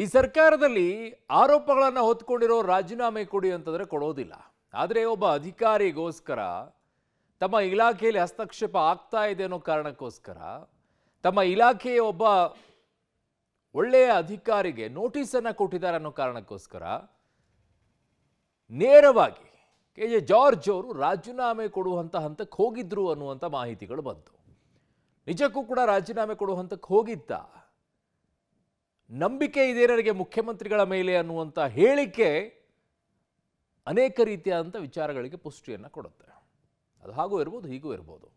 ಈ ಸರ್ಕಾರದಲ್ಲಿ ಆರೋಪಗಳನ್ನು ಹೊತ್ಕೊಂಡಿರೋ ರಾಜೀನಾಮೆ ಕೊಡಿ ಅಂತಂದ್ರೆ ಕೊಡೋದಿಲ್ಲ. ಆದರೆ ಒಬ್ಬ ಅಧಿಕಾರಿಗೋಸ್ಕರ ತಮ್ಮ ಇಲಾಖೆಯಲ್ಲಿ ಹಸ್ತಕ್ಷೇಪ ಆಗ್ತಾ ಇದೆ ಅನ್ನೋ ಕಾರಣಕ್ಕೋಸ್ಕರ ತಮ್ಮ ಇಲಾಖೆಯ ಒಬ್ಬ ಒಳ್ಳೆಯ ಅಧಿಕಾರಿಗೆ ನೋಟಿಸನ್ನು ಕೊಟ್ಟಿದ್ದಾರೆ ಅನ್ನೋ ಕಾರಣಕ್ಕೋಸ್ಕರ ನೇರವಾಗಿ ಕೆ.ಜೆ. ಜಾರ್ಜ್ ಅವರು ರಾಜೀನಾಮೆ ಕೊಡುವಂಥ ಹಂತಕ್ಕೆ ಹೋಗಿದ್ರು ಅನ್ನುವಂಥ ಮಾಹಿತಿಗಳು ಬಂತು. ನಿಜಕ್ಕೂ ಕೂಡ ರಾಜೀನಾಮೆ ಕೊಡುವ ಹಂತಕ್ಕೆ ಹೋಗಿದ್ದ? ನಂಬಿಕೆ ಇದೆ ನನಗೆ ಮುಖ್ಯಮಂತ್ರಿಗಳ ಮೇಲೆ ಅನ್ನುವಂಥ ಹೇಳಿಕೆ ಅನೇಕ ರೀತಿಯಾದಂಥ ವಿಚಾರಗಳಿಗೆ ಪುಷ್ಟಿಯನ್ನು ಕೊಡುತ್ತೆ. ಅದು ಹಾಗೂ ಇರ್ಬೋದು, ಹೀಗೂ ಇರ್ಬೋದು.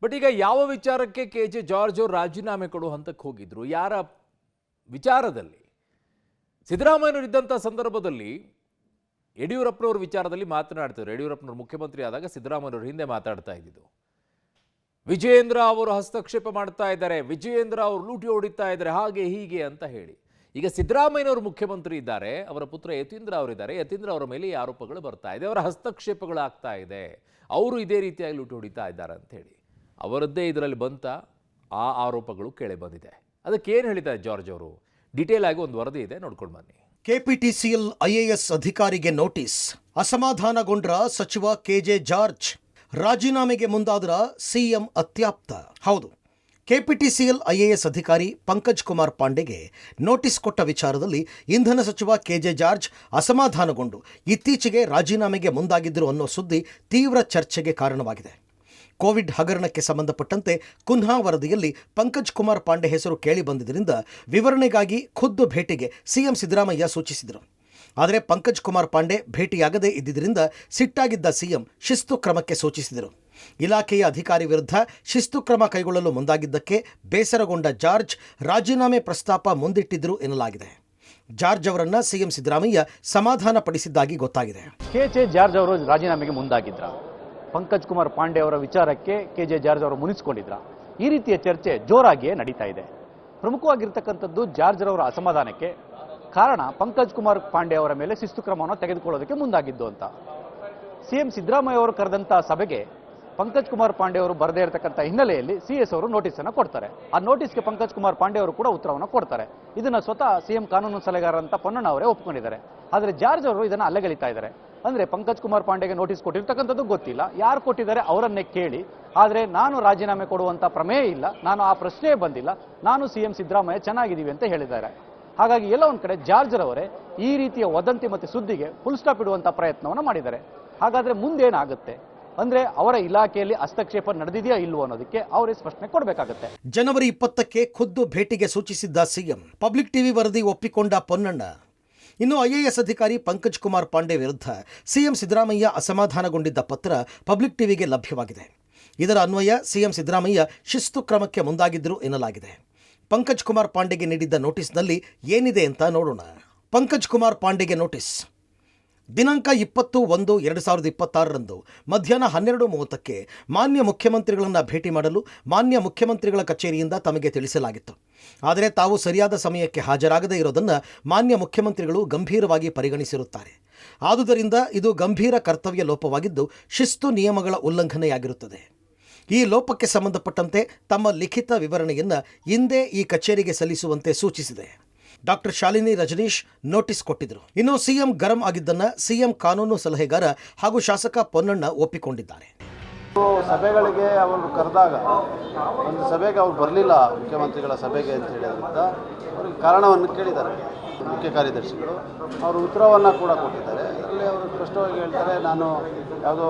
ಬಟ್ ಈಗ ಯಾವ ವಿಚಾರಕ್ಕೆ ಕೆ.ಜೆ. ಜಾರ್ಜ್ ಅವರು ರಾಜೀನಾಮೆ ಕೊಡುವ ಹಂತಕ್ಕೆ ಹೋಗಿದ್ರು, ಯಾರ ವಿಚಾರದಲ್ಲಿ? ಸಿದ್ದರಾಮಯ್ಯನವರಿದ್ದಂಥ ಸಂದರ್ಭದಲ್ಲಿ ಯಡಿಯೂರಪ್ಪನವ್ರ ವಿಚಾರದಲ್ಲಿ ಮಾತನಾಡ್ತಿದ್ರು. ಯಡಿಯೂರಪ್ಪನವರು ಮುಖ್ಯಮಂತ್ರಿ ಆದಾಗ ಸಿದ್ದರಾಮಯ್ಯನವರು ಹಿಂದೆ ಮಾತಾಡ್ತಾ ಇದ್ದಿದ್ದು, ವಿಜಯೇಂದ್ರ ಅವರು ಹಸ್ತಕ್ಷೇಪ ಮಾಡ್ತಾ ಇದ್ದಾರೆ, ವಿಜಯೇಂದ್ರ ಅವರು ಲೂಟಿ ಹೊಡಿತಾ ಇದ್ದಾರೆ, ಹಾಗೆ ಹೀಗೆ ಅಂತ ಹೇಳಿ. ಈಗ ಸಿದ್ದರಾಮಯ್ಯನವರು ಮುಖ್ಯಮಂತ್ರಿ ಇದ್ದಾರೆ, ಅವರ ಪುತ್ರ ಯತೀಂದ್ರ ಅವರಿದ್ದಾರೆ. ಯತೀಂದ್ರ ಅವರ ಮೇಲೆ ಈ ಆರೋಪಗಳು ಬರ್ತಾ ಇದೆ, ಅವರ ಹಸ್ತಕ್ಷೇಪಗಳು ಆಗ್ತಾ ಇದೆ, ಅವರು ಇದೇ ರೀತಿಯಾಗಿ ಲೂಟಿ ಹೊಡಿತಾ ಇದ್ದಾರೆ ಅಂತ ಹೇಳಿ ಅವರದ್ದೇ ಇದರಲ್ಲಿ ಬಂತ ಆ ಆರೋಪಗಳು ಕೇಳಿ ಬಂದಿದೆ. ಅದಕ್ಕೆ ಏನು ಹೇಳಿದ್ದಾರೆ ಜಾರ್ಜ್ ಅವರು? ಡೀಟೇಲ್ ಆಗಿ ಒಂದು ವರದಿ ಇದೆ, ನೋಡ್ಕೊಂಡು ಬನ್ನಿ. ಕೆಪಿಟಿಸಿಎಲ್ ಐಎಎಸ್ ಅಧಿಕಾರಿಗೆ ನೋಟಿಸ್. ಅಸಮಾಧಾನಗೊಂಡ್ರ ಸಚಿವ ಕೆ.ಜೆ. ಜಾರ್ಜ್. ರಾಜೀನಾಮೆಗೆ ಮುಂದಾದ್ರ ಸಿಎಂ ಅತ್ಯಾಪ್ತ. ಹೌದು, ಕೆಪಿಟಿಸಿಎಲ್ ಐಎಎಸ್ ಅಧಿಕಾರಿ ಪಂಕಜ್ ಕುಮಾರ್ ಪಾಂಡೆಗೆ ನೋಟಿಸ್ ಕೊಟ್ಟ ವಿಚಾರದಲ್ಲಿ ಇಂಧನ ಸಚಿವ ಕೆ.ಜೆ. ಜಾರ್ಜ್ ಅಸಮಾಧಾನಗೊಂಡು ಇತ್ತೀಚೆಗೆ ರಾಜೀನಾಮೆಗೆ ಮುಂದಾಗಿದ್ದರು ಅನ್ನೋ ಸುದ್ದಿ ತೀವ್ರ ಚರ್ಚೆಗೆ ಕಾರಣವಾಗಿದೆ. ಕೋವಿಡ್ ಹಗರಣಕ್ಕೆ ಸಂಬಂಧಪಟ್ಟಂತೆ ಕುನ್ಹಾ ವರದಿಯಲ್ಲಿ ಪಂಕಜ್ ಕುಮಾರ್ ಪಾಂಡೆ ಹೆಸರು ಕೇಳಿ ಬಂದಿದ್ದರಿಂದ ವಿವರಣೆಗಾಗಿ ಖುದ್ದು ಭೇಟಿಗೆ ಸಿಎಂ ಸಿದ್ದರಾಮಯ್ಯ ಸೂಚಿಸಿದರು. ಆದರೆ ಪಂಕಜ್ ಕುಮಾರ್ ಪಾಂಡೆ ಭೇಟಿಯಾಗದೇ ಇದ್ದಿದ್ದರಿಂದ ಸಿಟ್ಟಾಗಿದ್ದ ಸಿಎಂ ಶಿಸ್ತು ಕ್ರಮಕ್ಕೆ ಸೂಚಿಸಿದರು. ಇಲಾಖೆಯ ಅಧಿಕಾರಿ ವಿರುದ್ಧ ಶಿಸ್ತು ಕ್ರಮ ಕೈಗೊಳ್ಳಲು ಮುಂದಾಗಿದ್ದಕ್ಕೆ ಬೇಸರಗೊಂಡ ಜಾರ್ಜ್ ರಾಜೀನಾಮೆ ಪ್ರಸ್ತಾಪ ಮುಂದಿಟ್ಟಿದ್ರು ಎನ್ನಲಾಗಿದೆ. ಜಾರ್ಜ್ ಅವರನ್ನ ಸಿಎಂ ಸಿದ್ದರಾಮಯ್ಯ ಸಮಾಧಾನ ಪಡಿಸಿದ್ದಾಗಿ ಗೊತ್ತಾಗಿದೆ. ಕೆ.ಜೆ. ಜಾರ್ಜ್ ಅವರು ರಾಜೀನಾಮೆಗೆ ಮುಂದಾಗಿದ್ರ, ಪಂಕಜ್ ಕುಮಾರ್ ಪಾಂಡೆ ಅವರ ವಿಚಾರಕ್ಕೆ ಕೆ.ಜೆ. ಜಾರ್ಜ್ ಅವರು ಮುನಿಸಿಕೊಂಡಿದ್ರ, ಈ ರೀತಿಯ ಚರ್ಚೆ ಜೋರಾಗಿಯೇ ನಡೀತಾ ಇದೆ. ಪ್ರಮುಖವಾಗಿರ್ತಕ್ಕಂಥದ್ದು ಜಾರ್ಜ್ ಅವರ ಅಸಮಾಧಾನಕ್ಕೆ ಕಾರಣ ಪಂಕಜ್ ಕುಮಾರ್ ಪಾಂಡೆ ಅವರ ಮೇಲೆ ಶಿಸ್ತು ಕ್ರಮವನ್ನು ತೆಗೆದುಕೊಳ್ಳೋದಕ್ಕೆ ಮುಂದಾಗಿದ್ದು ಅಂತ. ಸಿಎಂ ಸಿದ್ದರಾಮಯ್ಯ ಅವರು ಕರೆದಂತಹ ಸಭೆಗೆ ಪಂಕಜ್ ಕುಮಾರ್ ಪಾಂಡೆ ಅವರು ಬರದೇ ಇರತಕ್ಕಂಥ ಹಿನ್ನೆಲೆಯಲ್ಲಿ ಸಿಎಸ್ ಅವರು ನೋಟಿಸ್ ಅನ್ನು ಕೊಡ್ತಾರೆ. ಆ ನೋಟಿಸ್ಗೆ ಪಂಕಜ್ ಕುಮಾರ್ ಪಾಂಡೆ ಅವರು ಕೂಡ ಉತ್ತರವನ್ನು ಕೊಡ್ತಾರೆ. ಇದನ್ನ ಸ್ವತಃ ಸಿಎಂ ಕಾನೂನು ಸಲಹೆಗಾರಂತ ಪೊನ್ನಣ್ಣ ಅವರೇ ಒಪ್ಪಿಕೊಂಡಿದ್ದಾರೆ. ಆದರೆ ಜಾರ್ಜ್ ಅವರು ಇದನ್ನು ಅಲ್ಲಗಲಿತಾ ಇದ್ದಾರೆ. ಅಂದ್ರೆ ಪಂಕಜ್ ಕುಮಾರ್ ಪಾಂಡೆಗೆ ನೋಟಿಸ್ ಕೊಟ್ಟಿರ್ತಕ್ಕಂಥದ್ದು ಗೊತ್ತಿಲ್ಲ, ಯಾರು ಕೊಟ್ಟಿದ್ದಾರೆ ಅವರನ್ನೇ ಕೇಳಿ, ಆದರೆ ನಾನು ರಾಜೀನಾಮೆ ಕೊಡುವಂತ ಪ್ರಮೇಯ ಇಲ್ಲ, ನಾನು ಆ ಪ್ರಶ್ನೆ ಬಂದಿಲ್ಲ, ನಾನು ಸಿಎಂ ಸಿದ್ದರಾಮಯ್ಯ ಚೆನ್ನಾಗಿದ್ದೀವಿ ಅಂತ ಹೇಳಿದ್ದಾರೆ. ಹಾಗಾಗಿ ಎಲ್ಲ ಒಂದ್ ಕಡೆ ಜಾರ್ಜ್ ರವರೇ ಈ ರೀತಿಯ ವದಂತಿ ಮತ್ತು ಸುದ್ದಿಗೆ ಫುಲ್ ಸ್ಟಾಪ್ ಇಡುವಂತ ಪ್ರಯತ್ನವನ್ನು ಮಾಡಿದ್ದಾರೆ. ಹಾಗಾದ್ರೆ ಮುಂದೇನಾಗುತ್ತೆ ಅಂದ್ರೆ ಅವರ ಇಲಾಖೆಯಲ್ಲಿ ಹಸ್ತಕ್ಷೇಪ ನಡೆದಿದೆಯಾ ಇಲ್ವೋ ಅನ್ನೋದಕ್ಕೆ ಅವರೇ ಸ್ಪಷ್ಟನೆ ಕೊಡಬೇಕಾಗುತ್ತೆ. ಜನವರಿ 20ಕ್ಕೆ ಖುದ್ದು ಭೇಟಿಗೆ ಸೂಚಿಸಿದ್ದ ಸಿಎಂ. ಪಬ್ಲಿಕ್ ಟಿವಿ ವರದಿ ಒಪ್ಪಿಕೊಂಡ ಪೊನ್ನಣ್ಣ. ಇನ್ನು ಐಎಎಸ್ ಅಧಿಕಾರಿ ಪಂಕಜ್ ಕುಮಾರ್ ಪಾಂಡೆ ವಿರುದ್ಧ ಸಿಎಂ ಸಿದ್ದರಾಮಯ್ಯ ಅಸಮಾಧಾನಗೊಂಡಿದ್ದ ಪತ್ರ ಪಬ್ಲಿಕ್ ಟಿವಿಗೆ ಲಭ್ಯವಾಗಿದೆ. ಇದರ ಅನ್ವಯ ಸಿಎಂ ಸಿದ್ದರಾಮಯ್ಯ ಶಿಸ್ತು ಕ್ರಮಕ್ಕೆ ಮುಂದಾಗಿದ್ದರು ಎನ್ನಲಾಗಿದೆ. ಪಂಕಜ್ ಕುಮಾರ್ ಪಾಂಡೆಗೆ ನೀಡಿದ್ದ ನೋಟಿಸ್ನಲ್ಲಿ ಏನಿದೆ ಅಂತ ನೋಡೋಣ. ಪಂಕಜ್ ಕುಮಾರ್ ಪಾಂಡೆಗೆ ನೋಟಿಸ್. ದಿನಾಂಕ 20/1/2026 ಮಧ್ಯಾಹ್ನ 12:30ಕ್ಕೆ ಮಾನ್ಯ ಮುಖ್ಯಮಂತ್ರಿಗಳನ್ನು ಭೇಟಿ ಮಾಡಲು ಮಾನ್ಯ ಮುಖ್ಯಮಂತ್ರಿಗಳ ಕಚೇರಿಯಿಂದ ತಮಗೆ ತಿಳಿಸಲಾಗಿತ್ತು. ಆದರೆ ತಾವು ಸರಿಯಾದ ಸಮಯಕ್ಕೆ ಹಾಜರಾಗದೇ ಇರೋದನ್ನು ಮಾನ್ಯ ಮುಖ್ಯಮಂತ್ರಿಗಳು ಗಂಭೀರವಾಗಿ ಪರಿಗಣಿಸಿರುತ್ತಾರೆ. ಆದುದರಿಂದ ಇದು ಗಂಭೀರ ಕರ್ತವ್ಯ ಲೋಪವಾಗಿದ್ದು ಶಿಸ್ತು ನಿಯಮಗಳ ಉಲ್ಲಂಘನೆಯಾಗಿರುತ್ತದೆ. ಈ ಲೋಪಕ್ಕೆ ಸಂಬಂಧಪಟ್ಟಂತೆ ತಮ್ಮ ಲಿಖಿತ ವಿವರಣೆಯನ್ನು ಇಂದೇ ಈ ಕಚೇರಿಗೆ ಸಲ್ಲಿಸುವಂತೆ ಸೂಚಿಸಿದೆ. ಡಾಕ್ಟರ್ ಶಾಲಿನಿ ರಜನೀಶ್ ನೋಟಿಸ್ ಕೊಟ್ಟಿದ್ದರು. ಇನ್ನು ಸಿಎಂ ಗರಂ ಆಗಿದ್ದನ್ನು ಸಿಎಂ ಕಾನೂನು ಸಲಹೆಗಾರ ಹಾಗೂ ಶಾಸಕ ಪೊನ್ನಣ್ಣ ಒಪ್ಪಿಕೊಂಡಿದ್ದಾರೆ. ಸಭೆಗಳಿಗೆ ಅವರು ಕರೆದಾಗ ಒಂದು ಸಭೆಗೆ ಅವ್ರು ಬರಲಿಲ್ಲ, ಮುಖ್ಯಮಂತ್ರಿಗಳ ಸಭೆಗೆ ಅಂತ ಹೇಳಿದ್ರಿಂದ ಅವ್ರಿಗೆ ಕಾರಣವನ್ನು ಕೇಳಿದ್ದಾರೆ ಮುಖ್ಯ ಕಾರ್ಯದರ್ಶಿಗಳು. ಅವರು ಉತ್ತರವನ್ನು ಕೂಡ ಕೊಟ್ಟಿದ್ದಾರೆ. ಅದರಲ್ಲಿ ಅವರು ಸ್ಪಷ್ಟವಾಗಿ ಹೇಳ್ತಾರೆ, ನಾನು ಯಾವುದೋ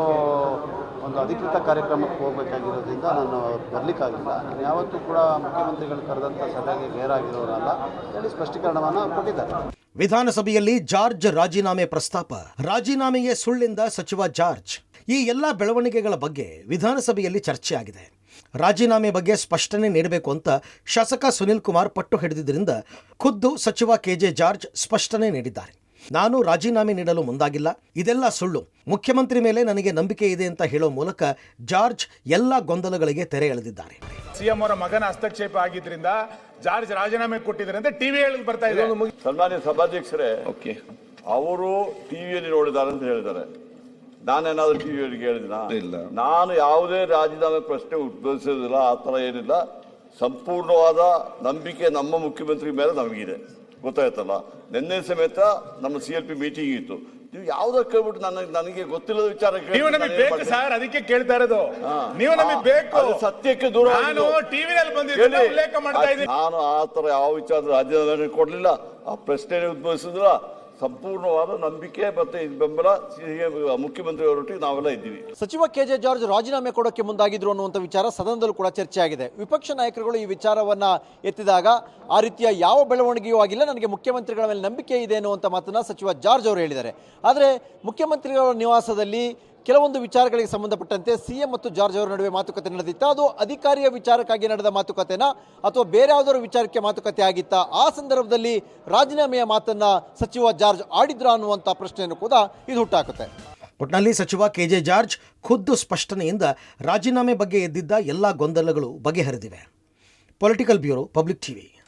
ಒಂದು ಅಧಿಕೃತ ಕಾರ್ಯಕ್ರಮಕ್ಕೆ ಹೋಗಬೇಕಾಗಿರೋದ್ರಿಂದ ನಾನು ಬರಲಿಕ್ಕಾಗಿಲ್ಲ, ನಾನು ಯಾವತ್ತೂ ಕೂಡ ಮುಖ್ಯಮಂತ್ರಿಗಳು ಕರೆದಂಥ ಸಭೆಗೆ ಗೈರಾಗಿರೋರಲ್ಲ ಹೇಳಿ ಸ್ಪಷ್ಟೀಕರಣವನ್ನು ಕೊಟ್ಟಿದ್ದಾರೆ. ವಿಧಾನಸಭೆಯಲ್ಲಿ ಜಾರ್ಜ್ ರಾಜೀನಾಮೆ ಪ್ರಸ್ತಾಪ. ರಾಜೀನಾಮೆಯೇ ಸುಳ್ಳಿಂದ ಸಚಿವ ಜಾರ್ಜ್. ಈ ಎಲ್ಲ ಬೆಳವಣಿಗೆಗಳ ಬಗ್ಗೆ ವಿಧಾನಸಭೆಯಲ್ಲಿ ಚರ್ಚೆ ಆಗಿದೆ. ರಾಜೀನಾಮೆ ಬಗ್ಗೆ ಸ್ಪಷ್ಟನೆ ನೀಡಬೇಕು ಅಂತ ಶಾಸಕ ಸುನಿಲ್ ಕುಮಾರ್ ಪಟ್ಟು ಹಿಡಿದಿದ್ದರಿಂದ ಖುದ್ದು ಸಚಿವ ಕೆ.ಜೆ. ಜಾರ್ಜ್ ಸ್ಪಷ್ಟನೆ ನೀಡಿದ್ದಾರೆ. ನಾನು ರಾಜೀನಾಮೆ ನೀಡಲು ಮುಂದಾಗಿಲ್ಲ, ಇದೆಲ್ಲ ಸುಳ್ಳು, ಮುಖ್ಯಮಂತ್ರಿ ಮೇಲೆ ನನಗೆ ನಂಬಿಕೆ ಇದೆ ಅಂತ ಹೇಳೋ ಮೂಲಕ ಜಾರ್ಜ್ ಎಲ್ಲ ಗೊಂದಲಗಳಿಗೆ ತೆರೆ ಎಳೆದಿದ್ದಾರೆ. ಸಿಎಂ ಅವರ ಮಗನ ಹಸ್ತಕ್ಷೇಪ ಆಗಿದ್ರಿಂದ ಜಾರ್ಜ್ ರಾಜೀನಾಮೆ ಕೊಟ್ಟಿದ್ದಾರೆ ಅಂತ ಟಿವಿ ಹೇಳಿ ಬರ್ತಾ ಇದೆ. ಸನ್ಮಾನ್ಯ ಸಭಾಧ್ಯಕ್ಷರೇ, ಅವರು ಟಿವಿಯಲ್ಲಿ ನೋಡಿದ್ದಾರೆ ಅಂತ ಹೇಳಿದ್ದಾರೆ. ನಾನೇನಾದ್ರೂ ಟಿವಿಯಲ್ಲಿ ಹೇಳಿದಿನ? ಇಲ್ಲ, ನಾನು ಯಾವುದೇ ರಾಜೀನಾಮೆ ಪ್ರಶ್ನೆ ಉದ್ಭವಿಸೋದಿಲ್ಲ, ಆ ಥರ ಏನಿಲ್ಲ. ಸಂಪೂರ್ಣವಾದ ನಂಬಿಕೆ ನಮ್ಮ ಮುಖ್ಯಮಂತ್ರಿ ಮೇಲೆ ನಮಗಿದೆ. ಗೊತ್ತಾಯ್ತಲ್ಲ. ನಿನ್ನೆ ಸಮೇತ ನಮ್ಮ CLP ಮೀಟಿಂಗ್ ಇತ್ತು. ನೀವು ಯಾವ್ದಕ್ಕೆ ಕೇಳ್ಬಿಟ್ಟು ನನಗೆ ಗೊತ್ತಿಲ್ಲದ ವಿಚಾರ ನೀವು ನಮಗೆ ಬೇಕು ಸರ್, ಅದಕ್ಕೆ ಕೇಳ್ತಾ ಇರೋದು. ನೀವು ನಮಗೆ ಬೇಕು. ಅದು ಸತ್ಯಕ್ಕೆ ದೂರ. ನಾನು ಟಿವಿಯಲ್ಲಿ ಬಂದಿದ್ದೆ ಉಲ್ಲೇಖ ಮಾಡ್ತಾ ಇದ್ದೀನಿ. ನಾನು ಆ ತರ ಯಾವ ವಿಚಾರದ ರಾಜೀನಾಮೆ ಕೊಡ್ಲಿಲ್ಲ, ಆ ಪ್ರಶ್ನೆ ಉದ್ಭವಿಸಿದ್ರ. ಸಂಪೂರ್ಣವಾದ ನಂಬಿಕೆ ಮತ್ತೆ ಬೆಂಬಲ ಮುಖ್ಯಮಂತ್ರಿ ಅವರೊಟ್ಟಿಗೆ ನಾವೆಲ್ಲ ಇದ್ದೀವಿ. ಸಚಿವ KJ ಜಾರ್ಜ್ ರಾಜೀನಾಮೆ ಕೊಡೋಕೆ ಮುಂದಾಗಿದ್ರು ಅನ್ನುವಂಥ ವಿಚಾರ ಸದನದಲ್ಲೂ ಕೂಡ ಚರ್ಚೆ ಆಗಿದೆ. ವಿಪಕ್ಷ ನಾಯಕರುಗಳು ಈ ವಿಚಾರವನ್ನ ಎತ್ತಿದಾಗ ಆ ರೀತಿಯ ಯಾವ ಬೆಳವಣಿಗೆಯೂ ಆಗಿಲ್ಲ, ನನಗೆ ಮುಖ್ಯಮಂತ್ರಿಗಳ ಮೇಲೆ ನಂಬಿಕೆ ಇದೆ ಅನ್ನುವಂಥ ಮಾತನ್ನ ಸಚಿವ ಜಾರ್ಜ್ ಅವರು ಹೇಳಿದ್ದಾರೆ. ಆದರೆ ಮುಖ್ಯಮಂತ್ರಿಗಳ ನಿವಾಸದಲ್ಲಿ ಕೆಲವೊಂದು ವಿಚಾರಗಳಿಗೆ ಸಂಬಂಧಪಟ್ಟಂತೆ CM ಮತ್ತು ಜಾರ್ಜ್ ಅವರ ನಡುವೆ ಮಾತುಕತೆ ನಡೆದಿತ್ತ, ಅದು ಅಧಿಕಾರಿಯ ವಿಚಾರಕ್ಕಾಗಿ ನಡೆದ ಮಾತುಕತೆನಾ ಅಥವಾ ಬೇರೆ ಯಾವುದಾದ್ರು ವಿಚಾರಕ್ಕೆ ಮಾತುಕತೆ ಆಗಿತ್ತ? ಆ ಸಂದರ್ಭದಲ್ಲಿ ರಾಜೀನಾಮೆಯ ಮಾತನ್ನ ಸಚಿವ ಜಾರ್ಜ್ ಆಡಿದ್ರಾ ಅನ್ನುವಂಥ ಪ್ರಶ್ನೆಯನ್ನು ಕೂಡ ಇದು ಹುಟ್ಟಾಕುತ್ತೆ. ಒಟ್ನಲ್ಲಿ ಸಚಿವ KJ ಜಾರ್ಜ್ ಖುದ್ದು ಸ್ಪಷ್ಟನೆಯಿಂದ ರಾಜೀನಾಮೆ ಬಗ್ಗೆ ಎದ್ದಿದ್ದ ಎಲ್ಲ ಗೊಂದಲಗಳು ಬಗೆಹರಿದಿವೆ. Political bureau, Public TV.